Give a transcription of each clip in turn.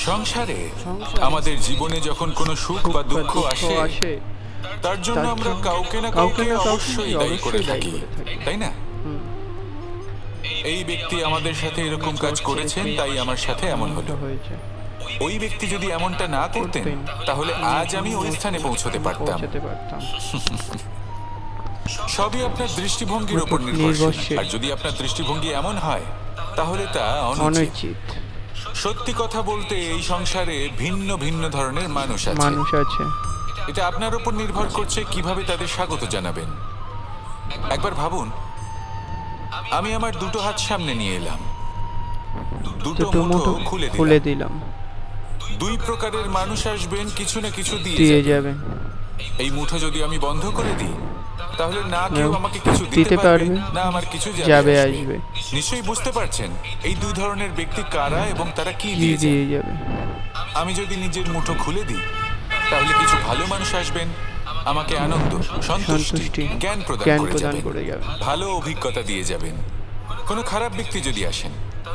সংসারে আমাদের জীবনে যখন কোনো সুখ বা দুঃখ আসে, তার জন্য আমরা কাউকে না কাউকে অবশ্যই দায়ী করে থাকি, তাই না? এই ব্যক্তি আমাদের সাথে এরকম কাজ করেছেন, তাই আমার সাথে এমন হলো। ওই ব্যক্তি যদি এমনটা না করতেন, তাহলে আজ আমি ওই স্থানে পৌঁছতে পারতাম। সবই আপনার দৃষ্টিভঙ্গির উপর নির্ভরশীল। আর যদি আপনার দৃষ্টিভঙ্গি এমন হয়, তাহলে তা অনুচিত। সত্যি কথা বলতে, এই সংসারে ভিন্ন ভিন্ন ধরনের মানুষ আছে। এটা আপনার উপর নির্ভর করছে কিভাবে তাদের স্বাগত জানাবেন। একবার ভাবুন, আমি আমার দুটো হাত সামনে নিয়ে এলাম, দুটো মুঠো খুলে দিলাম। দুই প্রকারের মানুষ আসবেন, কিছু না কিছু দিয়ে যাবেন। এই মুঠো যদি আমি বন্ধ করে দিই, তাহলে না কেউ আমাকে কিছু দিতে পারবে, না আমার কিছু যাবে আসবে। নিশ্চয়ই বুঝতে পারছেন এই দুই ধরনের ব্যক্তি কারা এবং তারা কি দিয়ে যাবে। আমি যদি নিজের মুঠো খুলে দিই, তাহলে কিছু ভালো মানুষ আসবেন, আমাকে আনন্দ, সন্তুষ্টি, জ্ঞান প্রদান করে যাবেন, ভালো অভিজ্ঞতা দিয়ে যাবেন। কোনো খারাপ ব্যক্তি যদি আসেন,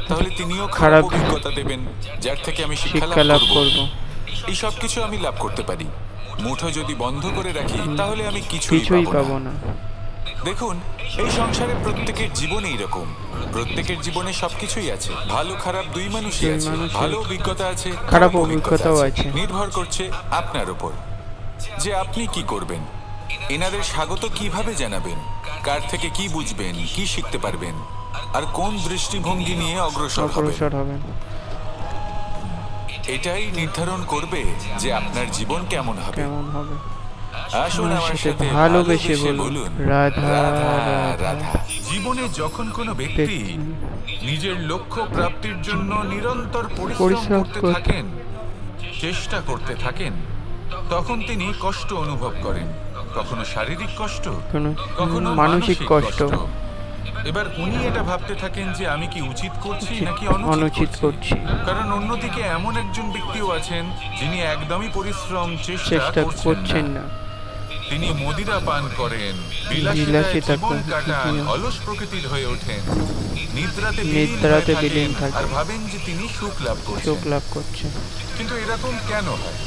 তাহলে তিনিও খারাপ অভিজ্ঞতা দেবেন, যার থেকে আমি শিক্ষা লাভ করব। এই সব কিছু আমি লাভ করতে পারি। মুঠো যদি বন্ধ করে রাখি, তাহলে আমি কিছুই পাবো না। দেখুন, এই সংসারে প্রত্যেকের জীবনে এরকম, প্রত্যেকের জীবনে সবকিছুই আছে, ভালো খারাপ দুই মানুষই আছে, ভালো অভিজ্ঞতা আছে, খারাপ অভিজ্ঞতাও আছে। নির্ভর করছে আপনার উপর যে আপনি কি করবেন, এনাদের স্বাগত কিভাবে জানাবেন, কার থেকে কি বুঝবেন, কি শিখতে পারবেন, আর কোন দৃষ্টিভঙ্গি নিয়ে অগ্রসর হবেন। এটাই নির্ধারণ করবে যে আপনার জীবন কেমন হবে। আসুন আমার সাথে ভালোবেসে বলুন, রাধা রাধা। জীবনে যখন কোনো ব্যক্তি নিজের লক্ষ্য প্রাপ্তির জন্য নিরন্তর পরিশ্রম করতে থাকেন, চেষ্টা করতে থাকেন, তখন তিনি কষ্ট অনুভব করেন। কখনো শারীরিক কষ্ট, কখনো মানসিক কষ্ট। এবার উনি এটা ভাবতে থাকেন যে আমি কি উচিত করছি নাকি অনুচিত করছি। কারণ অন্যদিকে এমন একজন ব্যক্তিও আছেন যিনি একদমই পরিশ্রম চেষ্টা করছেন না। তিনি মদিরা পান করেন, বিলাসিতায় জীবন কাটান, অলস প্রকৃতির হয়ে ওঠেন, নিদ্রাতে বিলীন থাকেন আর ভাবেন যে তিনি সুখ লাভ করছেন। কিন্তু এরকম কেন হয়?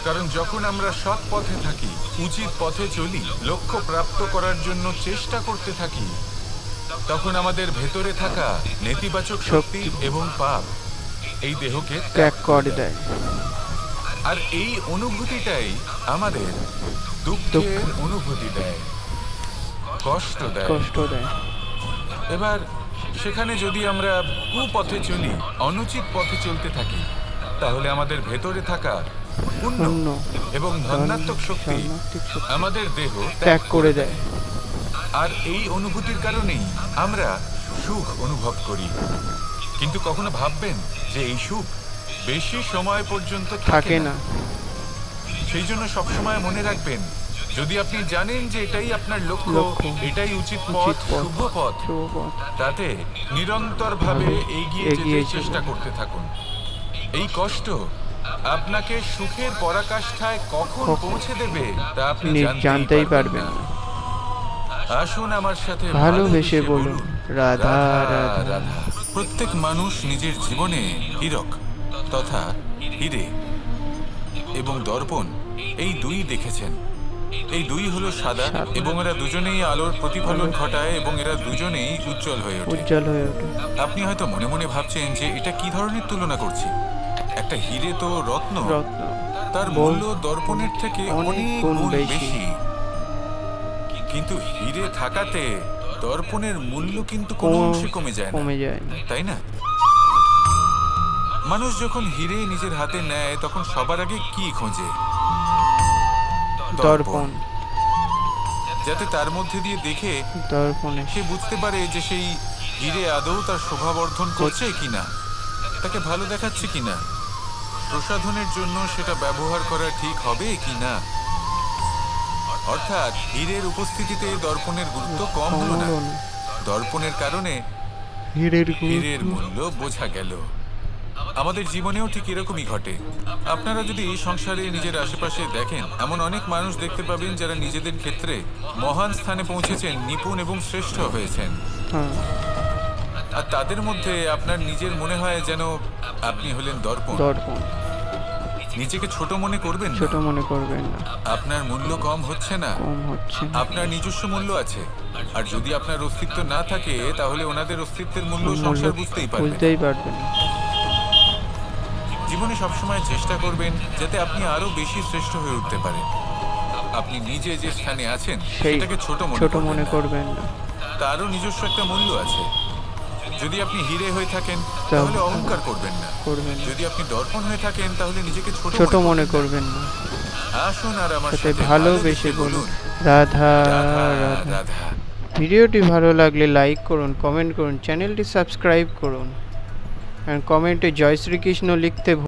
কারণ যখন আমরা সৎ পথে থাকি, উচিত পথে চলি, লক্ষ্য প্রাপ্ত করার জন্য চেষ্টা করতে থাকি, তখন আমাদের ভেতরে থাকা নেতিবাচক শক্তি এবং পাপ এই দেহকে ত্যাগ করে দেয়। আর এই অনুভূতিটাই আমাদের দুঃখের অনুভূতি দেয়, কষ্ট দেয়। এবার সেখানে যদি আমরা কুপথে চলি, অনুচিত পথে চলতে থাকি, তাহলে আমাদের ভেতরে থাকা পুণ্য এবং ধনাত্মক শক্তি আমাদের দেহ ত্যাগ করে দেয়। আর এই অনুভূতির কারণেই আমরা সুখ অনুভব করি। কিন্তু কখনো ভাববেন যে এই সুখ বেশি সময় পর্যন্ত থাকে না। সেই জন্য সবসময় মনে রাখবেন, যদি আপনি জানেন যে এটাই আপনার লক্ষ্য, এটাই উচিত পথ, শুভ পথ, তাতে নিরন্তরভাবে এগিয়ে যেতে চেষ্টা করতে থাকুন। এই কষ্ট আপনাকে সুখের পরাকাষ্ঠায় কখন পৌঁছে দেবে তা আপনি জানতেই পারবেন না। আসুন আমার সাথে ভালোবেসে বলুন, রাধা রাধা। প্রত্যেক মানুষ নিজের জীবনে হীরক তথা হিরে এবং দর্পণ এই দুই দেখেছেন। এই দুই হলো সাদা এবং এরা দুজনেই আলোর প্রতিফলন ঘটায় এবং এরা দুজনেই উজ্জ্বল হয়ে ওঠে। আপনি হয়তো মনে মনে ভাবছেন যে এটা কি ধরনের তুলনা করছি। একটা হিরে তো রত্ন, তার মূল্য দর্পণের থেকে অনেক গুণ বেশি। কিন্তু হিরে থাকাতে দর্পণের মূল্য কিন্তু কোনো অংশে কমে যায় না, তাই না? মানুষ যখন হিরে নিজের হাতে নেয়, তখন সবার আগে কি খোঁজে? দর্পণ। যাতে তার মধ্যে দিয়ে দেখে সে বুঝতে পারে যে সেই হিরে আদৌ তার শোভাবর্ধন করছে কিনা, তাকে ভালো দেখাচ্ছে কিনা, প্রসাধনের জন্য সেটা ব্যবহার করা ঠিক হবে কিনা। অর্থাৎ হীরের উপস্থিতিতে দর্পণের গুরুত্ব কম হলো না, দর্পণের কারণে হীরের মূল্য বোঝা গেল। আমাদের জীবনেও ঠিক এরকমই ঘটে। আপনারা যদি সংসারে নিজের আশেপাশে দেখেন, এমন অনেক মানুষ দেখতে পাবেন যারা নিজেদের ক্ষেত্রে মহান স্থানে পৌঁছেছেন, নিপুণ এবং শ্রেষ্ঠ হয়েছেন। আর তাদের মধ্যে আপনার নিজের মনে হয় যেন আপনি হলেন দর্পণ। দর্পণ। নিজেকে ছোট মনে করবেন না। ছোট মনে করবেন না। আপনার মূল্য কম হচ্ছে না, কম হচ্ছে না। আপনার নিজস্ব মূল্য আছে। আর যদি আপনার অস্তিত্ব না থাকে তাহলে ওনাদের অস্তিত্বের মূল্য মূল্য সংসার বুঝতেই পারবেন না। বুঝতেই পারবেন না। জীবনে সবসময় চেষ্টা করবেন যাতে আপনি আরো বেশি শ্রেষ্ঠ হয়ে উঠতে পারেন। আপনি নিজে যে স্থানে আছেন সেটাকে ছোট মনে করবেন না। তারও নিজস্ব একটা মূল্য আছে। যদি আপনি হিরে হয়ে থাকেন তাহলে অহংকার করবেন না। যদি আপনি দর্পণ হয়ে থাকেন তাহলে নিজেকে ছোট মনে করবেন না। আসুন আর আমার সাথে সাথে ভালোবেসে বলুন রাধা রাধা। ভিডিওটি ভালো লাগলে লাইক করুন, কমেন্ট করুন, চ্যানেলটি সাবস্ক্রাইব করুন, আর কমেন্টে জয় শ্রীকৃষ্ণ লিখতে